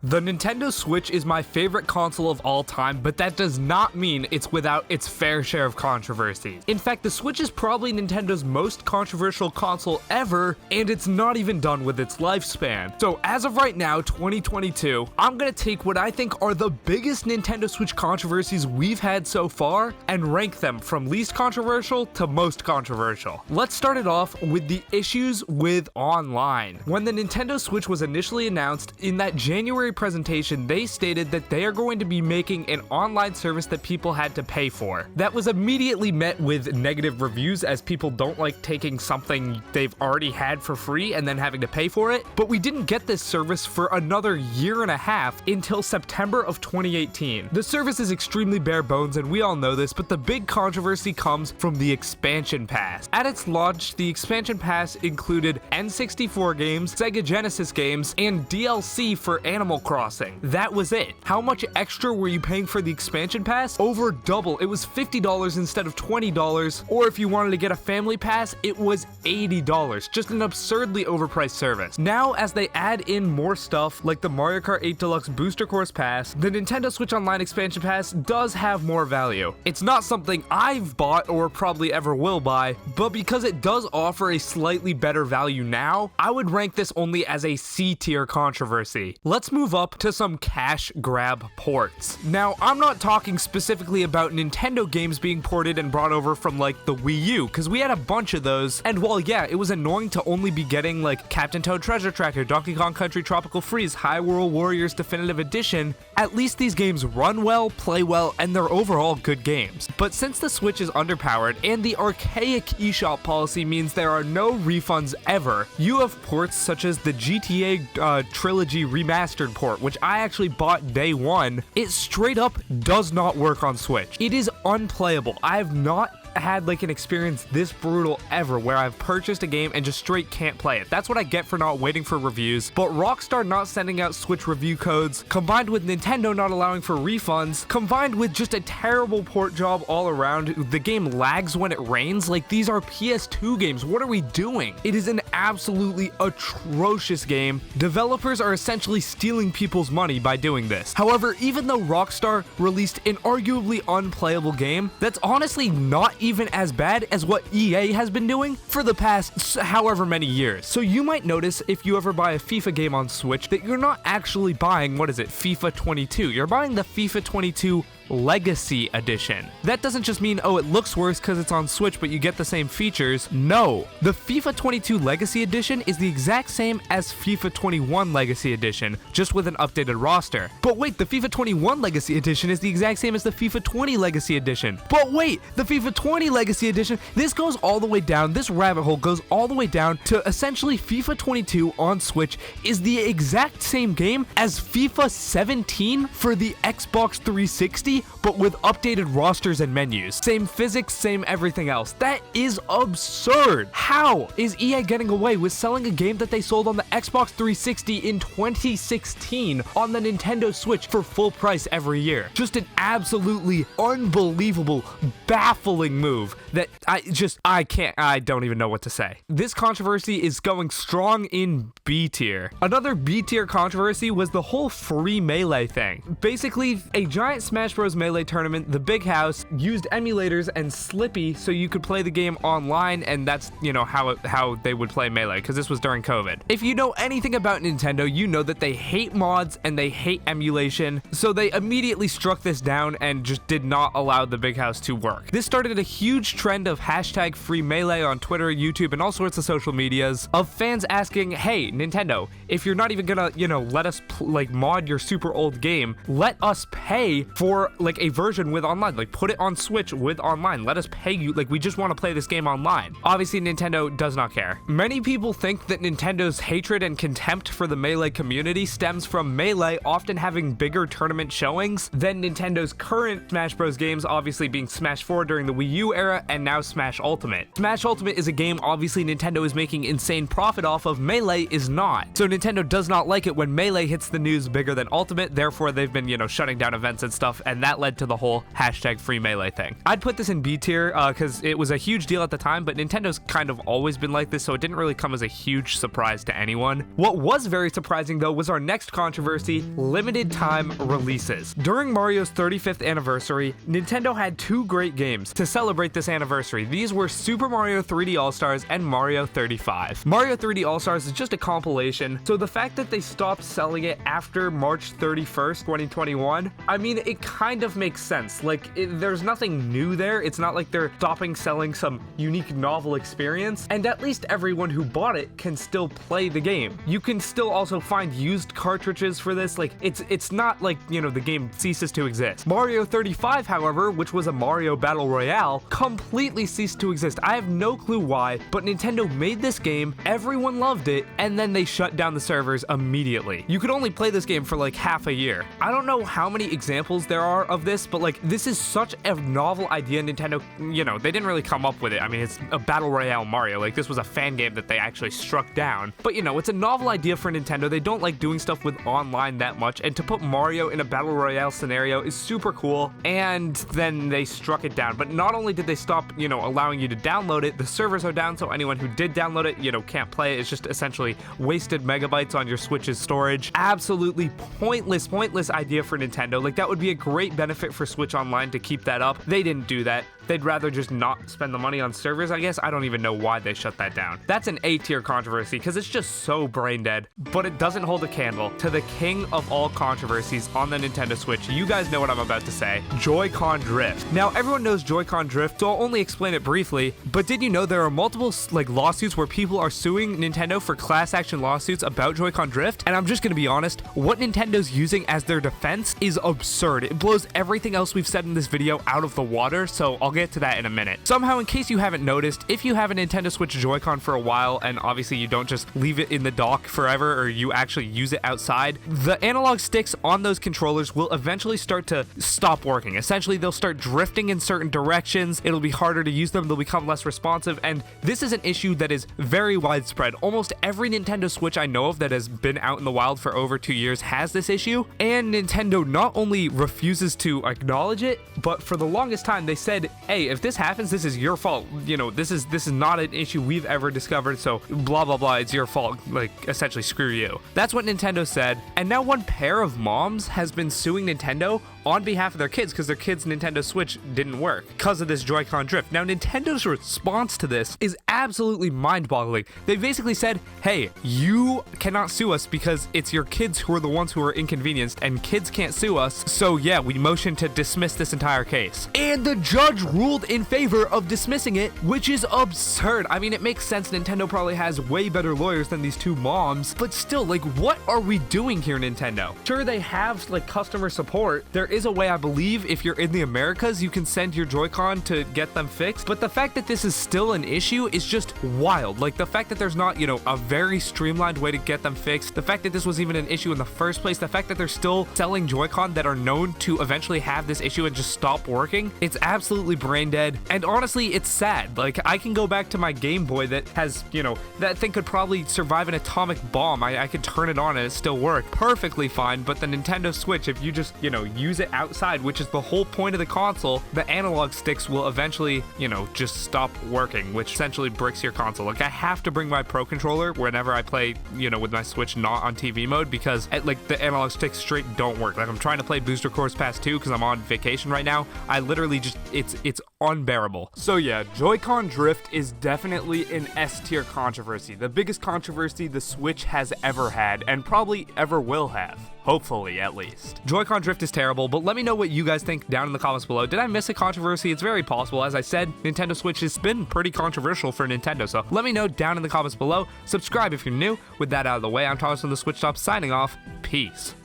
The Nintendo Switch is my favorite console of all time, but that does not mean it's without its fair share of controversies. In fact, the Switch is probably Nintendo's most controversial console ever, and it's not even done with its lifespan. So as of right now, 2022, I'm gonna take what I think are the biggest Nintendo Switch controversies we've had so far and rank them from least controversial to most controversial. Let's start it off with the issues with online. When the Nintendo Switch was initially announced in that January presentation, they stated that they are going to be making an online service that people had to pay for. That was immediately met with negative reviews, as people don't like taking something they've already had for free and then having to pay for it. But we didn't get this service for another year and a half until September of 2018. The service is extremely bare bones, and we all know this, but the big controversy comes from the expansion pass. At its launch, the expansion pass included N64 games, Sega Genesis games, and DLC for Animal Crossing. That was it. How much extra were you paying for the expansion pass? Over double. It was $50 instead of $20, or if you wanted to get a family pass, it was $80. Just an absurdly overpriced service. Now, as they add in more stuff like the Mario Kart 8 Deluxe Booster Course Pass, the Nintendo Switch Online expansion pass does have more value. It's not something I've bought or probably ever will buy, but because it does offer a slightly better value now, I would rank this only as a C tier controversy. Let's move up to some cash grab ports. Now, I'm not talking specifically about Nintendo games being ported and brought over from like the Wii U, because we had a bunch of those, and while yeah, it was annoying to only be getting like Captain Toad Treasure Tracker, Donkey Kong Country Tropical Freeze, Hyrule Warriors Definitive Edition, at least these games run well, play well, and they're overall good games. But since the Switch is underpowered and the archaic eShop policy means there are no refunds ever, you have ports such as the GTA Trilogy Remastered port, which I actually bought day one. It straight up does not work on Switch. It is unplayable. I have not had like an experience this brutal ever where I've purchased a game and just straight can't play it. That's what I get for not waiting for reviews. But Rockstar not sending out Switch review codes, combined with Nintendo not allowing for refunds, combined with just a terrible port job all around, the game lags when it rains. Like, these are PS2 games. What are we doing? It is an absolutely atrocious game. Developers are essentially stealing people's money by doing this. However, even though Rockstar released an arguably unplayable game, that's honestly not even as bad as what EA has been doing for the past however many years. So you might notice if you ever buy a FIFA game on Switch that you're not actually buying, what is it, FIFA 22. You're buying the FIFA 22 Legacy Edition. That doesn't just mean, oh, it looks worse because it's on Switch, but you get the same features. No, the FIFA 22 Legacy Edition is the exact same as FIFA 21 Legacy Edition, just with an updated roster. But wait, the FIFA 21 Legacy Edition is the exact same as the FIFA 20 Legacy Edition. But wait, the FIFA 20 Legacy Edition, this goes all the way down, this rabbit hole goes all the way down to essentially FIFA 22 on Switch is the exact same game as FIFA 17 for the Xbox 360, but with updated rosters and menus. Same physics, same everything else. That is absurd. How is EA getting away with selling a game that they sold on the Xbox 360 in 2016 on the Nintendo Switch for full price every year? Just an absolutely unbelievable, baffling move that I don't even know what to say. This controversy is going strong in B tier. Another B tier controversy was the whole free Melee thing. Basically, a giant Smash Bros. Melee tournament, the Big House, used emulators and Slippy so you could play the game online, and that's, you know, how they would play Melee, because this was during COVID. If you know anything about Nintendo, you know that they hate mods and they hate emulation, so they immediately struck this down and just did not allow the Big House to work. This started a huge trend of hashtag free Melee on Twitter, YouTube, and all sorts of social medias, of fans asking, hey, Nintendo, if you're not even gonna, you know, let us mod your super old game, let us pay for like a version with online, like put it on Switch with online, let us pay you, like we just want to play this game online. Obviously Nintendo does not care. Many people think that Nintendo's hatred and contempt for the Melee community stems from Melee often having bigger tournament showings than Nintendo's current Smash Bros games, obviously being Smash 4 during the Wii U era and now Smash Ultimate. Smash Ultimate is a game obviously Nintendo is making insane profit off of, Melee is not. So Nintendo does not like it when Melee hits the news bigger than Ultimate, therefore they've been, you know, shutting down events and stuff, and that led to the whole hashtag free Melee thing. I'd put this in B tier because it was a huge deal at the time, but Nintendo's kind of always been like this, so it didn't really come as a huge surprise to anyone. What was very surprising though was our next controversy, limited time releases. During Mario's 35th anniversary, Nintendo had two great games to celebrate this anniversary. These were Super Mario 3D All-Stars and Mario 35. Mario 3D All-Stars is just a compilation, so the fact that they stopped selling it after March 31st, 2021, I mean, it kind of makes sense. Like, there's nothing new there. It's not like they're stopping selling some unique novel experience, and at least everyone who bought it can still play the game. You can still also find used cartridges for this. Like, it's not like, you know, the game ceases to exist. Mario 35, however, which was a Mario Battle Royale, completely ceased to exist. I have no clue why, but Nintendo made this game, everyone loved it, and then they shut down the servers immediately. You could only play this game for like half a year. I don't know how many examples there are of this, but like, this is such a novel idea. Nintendo, you know, they didn't really come up with it. I mean, it's a Battle Royale Mario. Like, this was a fan game that they actually struck down. But you know, it's a novel idea for Nintendo. They don't like doing stuff with online that much, and to put Mario in a Battle Royale scenario is super cool, and then they struck it down. But not only did they stop, you know, allowing you to download it, the servers are down, so anyone who did download it, you know, can't play it. It's just essentially wasted megabytes on your Switch's storage. Absolutely pointless idea for Nintendo. Like, that would be a great benefit for Switch Online to keep that up. They didn't do that. They'd rather just not spend the money on servers, I guess. I don't even know why they shut that down. That's an A tier controversy because it's just so brain dead, but it doesn't hold a candle to the king of all controversies on the Nintendo Switch. You guys know what I'm about to say. Joy-Con drift. Now, everyone knows Joy-Con drift, so I'll only explain it briefly, but did you know there are multiple like lawsuits where people are suing Nintendo for class action lawsuits about Joy-Con drift? And I'm just gonna be honest, what Nintendo's using as their defense is absurd. It blows everything else we've said in this video out of the water, so I'll get to that in a minute. Somehow, in case you haven't noticed, if you have a Nintendo Switch Joy-Con for a while, and obviously you don't just leave it in the dock forever, or you actually use it outside, the analog sticks on those controllers will eventually start to stop working. Essentially, they'll start drifting in certain directions, it'll be harder to use them, they'll become less responsive, and this is an issue that is very widespread. Almost every Nintendo Switch I know of that has been out in the wild for over 2 years has this issue, and Nintendo not only refuses to acknowledge it, but for the longest time they said, hey, if this happens, this is your fault. You know, this is not an issue we've ever discovered, so blah blah blah, it's your fault. Like, essentially, screw you. That's what Nintendo said, and now one pair of moms has been suing Nintendo on behalf of their kids because their kids' Nintendo Switch didn't work because of this Joy-Con drift. Now, Nintendo's response to this is absolutely mind-boggling. They basically said, hey, you cannot sue us because it's your kids who are the ones who are inconvenienced, and kids can't sue us, so yeah, we motion to dismiss this entire case. And the judge ruled in favor of dismissing it, which is absurd. I mean, it makes sense. Nintendo probably has way better lawyers than these two moms, but still, like, what are we doing here, Nintendo? Sure, they have, like, customer support. There is a way, I believe, if you're in the Americas, you can send your Joy-Con to get them fixed, but the fact that this is still an issue is just wild. Like, the fact that there's not, you know, a very streamlined way to get them fixed, the fact that this was even an issue in the first place, the fact that they're still selling Joy-Con that are known to eventually have this issue and just stop working, it's absolutely brain dead. And honestly, it's sad. Like, I can go back to my Game Boy that has, you know, that thing could probably survive an atomic bomb. I could turn it on and it still worked perfectly fine, but the Nintendo Switch, if you just, you know, use it outside, which is the whole point of the console, the analog sticks will eventually, you know, just stop working, which essentially bricks your console. Like, I have to bring my Pro Controller whenever I play, you know, with my Switch not on TV mode, because like the analog sticks straight don't work. Like, I'm trying to play Booster Course Pass 2 because I'm on vacation right now. I literally just, it's unbearable. So yeah, Joy-Con drift is definitely an S tier controversy. The biggest controversy the Switch has ever had, and probably ever will have. Hopefully, at least. Joy-Con drift is terrible, but let me know what you guys think down in the comments below. Did I miss a controversy? It's very possible. As I said, Nintendo Switch has been pretty controversial for Nintendo, so let me know down in the comments below. Subscribe if you're new. With that out of the way, I'm Thomas from the Switch Shop signing off. Peace.